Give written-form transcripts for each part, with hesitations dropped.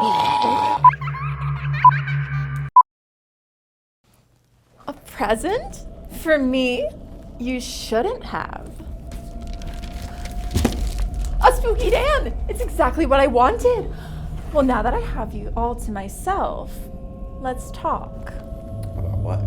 A present? For me? You shouldn't have. A spooky Dan! It's exactly what I wanted. Well, now that I have you all to myself, let's talk. About what?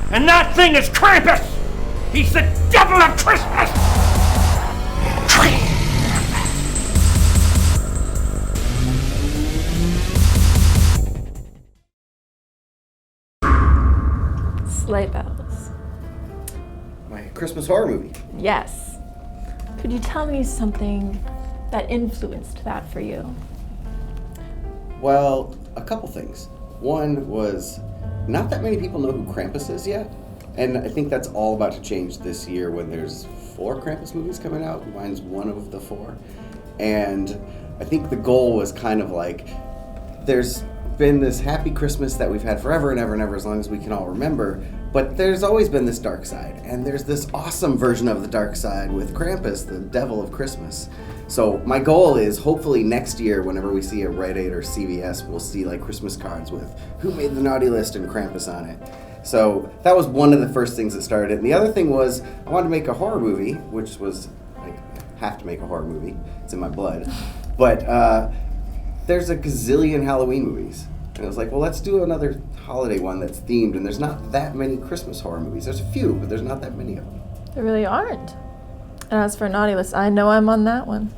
And that thing is Krampus! He's the devil of Christmas! Sleigh bells. My Christmas horror movie. Yes. Could you tell me something that influenced that for you? Well, a couple things. One was, not that many people know who Krampus is yet, and I think that's all about to change this year when there's 4 Krampus movies coming out. Mine's one of the 4. And I think the goal was kind of like, there's been this happy Christmas that we've had forever and ever and ever, as long as we can all remember, but there's always been this dark side, and there's this awesome version of the dark side with Krampus, the devil of Christmas. So my goal is, hopefully next year, whenever we see a Rite Aid or CVS, we'll see like Christmas cards with who made the naughty list and Krampus on it. So that was one of the first things that started it. And the other thing was, I wanted to make a horror movie, which was, like, I have to make a horror movie. It's in my blood. But there's a gazillion Halloween movies. And I was like, well, let's do another holiday one that's themed. And there's not that many Christmas horror movies. There's a few, but there's not that many of them. There really aren't. And as for naughty list, I know I'm on that one.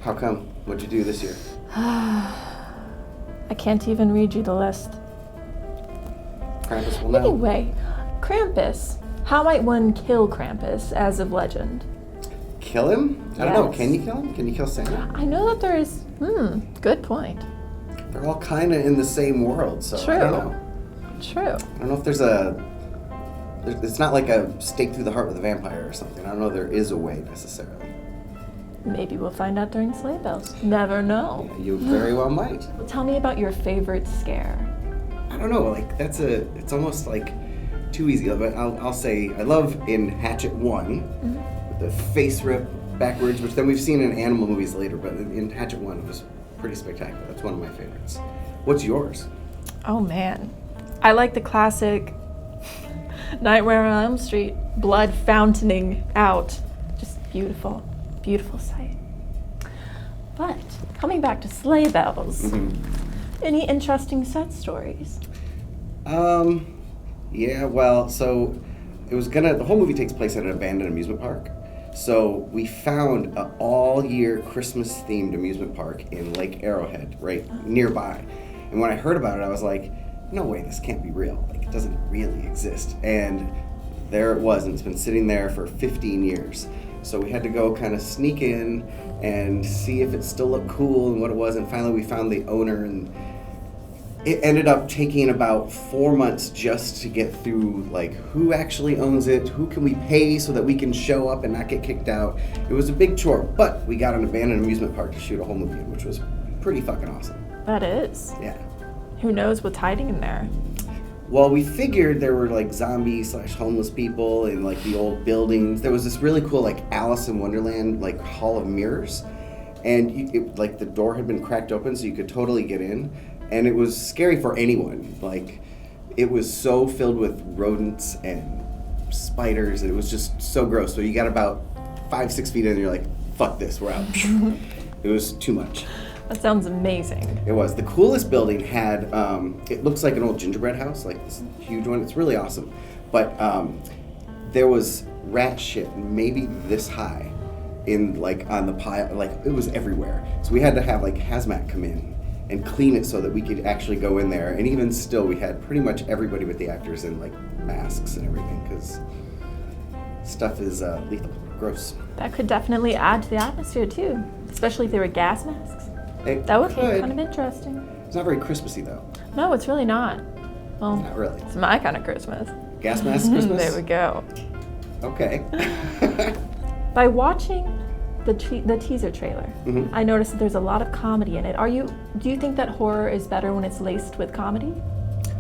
How come? What'd you do this year? I can't even read you the list. Krampus will know. Anyway, Krampus. How might one kill Krampus as of legend? Kill him? I don't know. Yes. Can you kill him? Can you kill Santa? I know that there is. Good point. They're all kind of in the same world, so True. I don't know. True. I don't know if there's it's not like a stake through the heart with a vampire or something. I don't know if there is a way necessarily. Maybe we'll find out during sleigh bells. Never know. Yeah, you very well might. Well, tell me about your favorite scare. I don't know, like it's almost like too easy, but I'll say I love in Hatchet 1, with the face rip backwards, which then we've seen in animal movies later, but in Hatchet 1 it was pretty spectacular. That's one of my favorites. What's yours? Oh man. I like the classic Nightmare on Elm Street, blood fountaining out. Just beautiful, beautiful sight. But coming back to sleigh bells, any interesting set stories? Yeah, well, so the whole movie takes place at an abandoned amusement park. So we found an all-year Christmas-themed amusement park in Lake Arrowhead, right nearby. And when I heard about it, I was like, no way, this can't be real. Like, it doesn't really exist. And there it was, and it's been sitting there for 15 years. So we had to go kind of sneak in and see if it still looked cool and what it was. And finally we found the owner, and it ended up taking about 4 months just to get through, like, who actually owns it, who can we pay so that we can show up and not get kicked out. It was a big chore, but we got an abandoned amusement park to shoot a whole movie in, which was pretty fucking awesome. That is. Yeah. Who knows what's hiding in there? Well, we figured there were like zombie/homeless people in like the old buildings. There was this really cool like Alice in Wonderland like Hall of Mirrors, and like the door had been cracked open so you could totally get in, and it was scary for anyone. Like it was so filled with rodents and spiders, and it was just so gross. So you got about 5-6 feet in and you're like, fuck this, we're out. It was too much. That sounds amazing. It was. The coolest building had, it looks like an old gingerbread house, like this huge one. It's really awesome. But there was rat shit maybe this high in like on the pile, like it was everywhere. So we had to have like hazmat come in and clean it so that we could actually go in there. And even still, we had pretty much everybody with the actors in like masks and everything because stuff is lethal, gross. That could definitely add to the atmosphere too, especially if they were gas masks. That would be kind of interesting. It's not very Christmassy though. No, it's really not. Well, not really. It's my kind of Christmas. Gas mask Christmas? There we go. Okay. By watching the teaser trailer, I noticed that there's a lot of comedy in it. Do you think that horror is better when it's laced with comedy?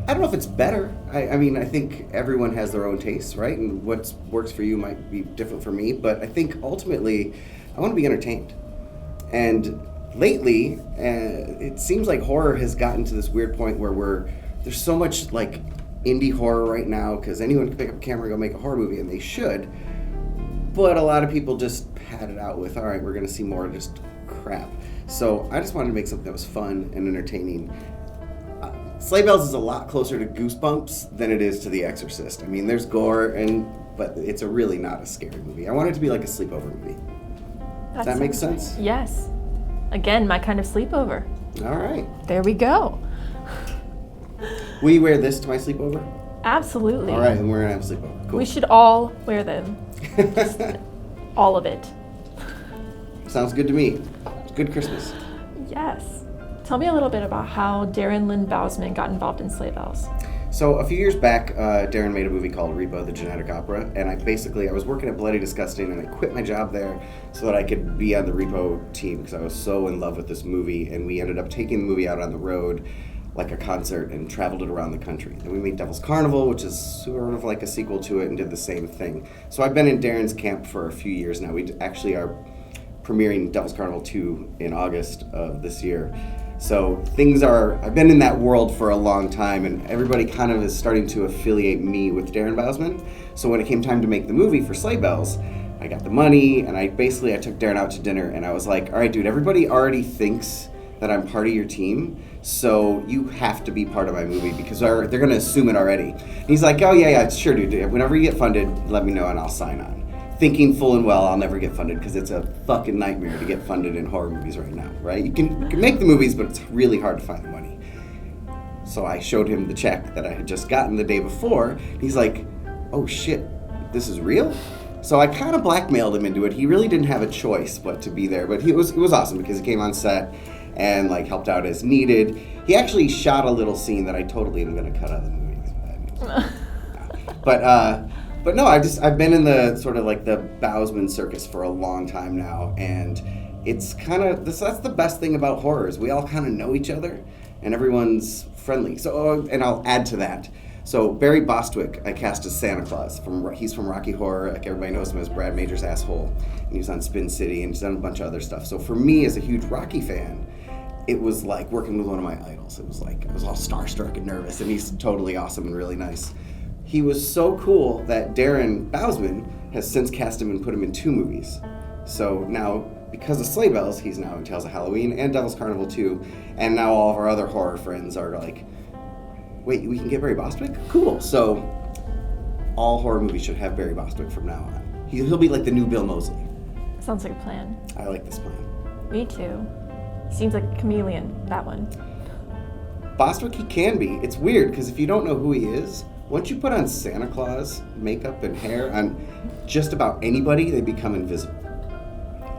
I don't know if it's better. I mean, I think everyone has their own tastes, right? And what works for you might be different for me. But I think ultimately, I want to be entertained. And lately, it seems like horror has gotten to this weird point where there's so much like indie horror right now because anyone can pick up a camera and go make a horror movie, and they should. But a lot of people just pad it out with, all right, we're going to see more just crap. So I just wanted to make something that was fun and entertaining. Sleigh Bells is a lot closer to Goosebumps than it is to The Exorcist. I mean, there's gore, but it's really not a scary movie. I want it to be like a sleepover movie. Does that make sense? Yes. Again, my kind of sleepover. All right. There we go. Will you wear this to my sleepover? Absolutely. All right, and we're going to have a sleepover. Cool. We should all wear them. Just all of it. Sounds good to me. It's good Christmas. Yes. Tell me a little bit about how Darren Lynn Bousman got involved in Sleigh Bells. So a few years back, Darren made a movie called Repo, the Genetic Opera, and I was working at Bloody Disgusting, and I quit my job there so that I could be on the Repo team because I was so in love with this movie, and we ended up taking the movie out on the road like a concert and traveled it around the country. Then we made Devil's Carnival, which is sort of like a sequel to it, and did the same thing. So I've been in Darren's camp for a few years now. We actually are premiering Devil's Carnival 2 in August of this year. So I've been in that world for a long time, and everybody kind of is starting to affiliate me with Darren Bousman. So when it came time to make the movie for Sleigh Bells, I got the money, and I took Darren out to dinner, and I was like, all right, dude, everybody already thinks that I'm part of your team, so you have to be part of my movie because they're going to assume it already. And he's like, oh, yeah, sure, dude. Whenever you get funded, let me know and I'll sign on. Thinking full and well I'll never get funded because it's a fucking nightmare to get funded in horror movies right now, right? You can make the movies, but it's really hard to find the money. So I showed him the check that I had just gotten the day before. He's like, oh shit, this is real? So I kind of blackmailed him into it. He really didn't have a choice but to be there, but it was awesome because he came on set and like helped out as needed. He actually shot a little scene that I totally am going to cut out of the movie. But no, I've been in the sort of like the Bousman circus for a long time now, and it's kind of that's the best thing about horrors. We all kind of know each other, and everyone's friendly. So, and I'll add to that. So Barry Bostwick, I cast as Santa Claus. He's from Rocky Horror. Like everybody knows him as Brad Major's asshole. And he was on Spin City and he's done a bunch of other stuff. So for me, as a huge Rocky fan, it was like working with one of my idols. It was like I was all starstruck and nervous, and he's totally awesome and really nice. He was so cool that Darren Bousman has since cast him and put him in 2 movies. So now, because of Sleigh Bells, he's now in Tales of Halloween and Devil's Carnival 2, and now all of our other horror friends are like, wait, we can get Barry Bostwick? Cool. So all horror movies should have Barry Bostwick from now on. He'll be like the new Bill Moseley. Sounds like a plan. I like this plan. Me too. He seems like a chameleon, that one. Bostwick, he can be. It's weird, because if you don't know who he is, once you put on Santa Claus makeup and hair on just about anybody, they become invisible.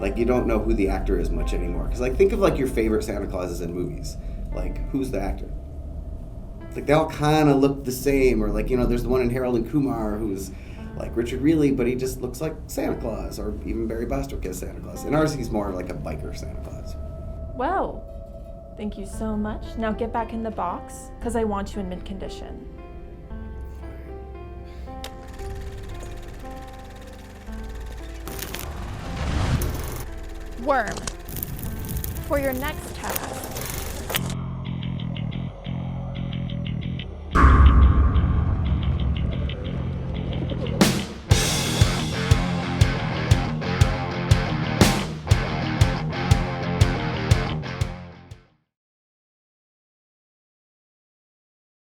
Like, you don't know who the actor is much anymore. Because, like, think of, like, your favorite Santa Clauses in movies. Like, who's the actor? Like, they all kind of look the same. Or, like, you know, there's the one in Harold and Kumar who's, like, Richard Reilly, but he just looks like Santa Claus. Or even Barry Bostwick as Santa Claus. In ours, he's more like a biker Santa Claus. Well, thank you so much. Now get back in the box, because I want you in mid-condition. Worm. For your next task,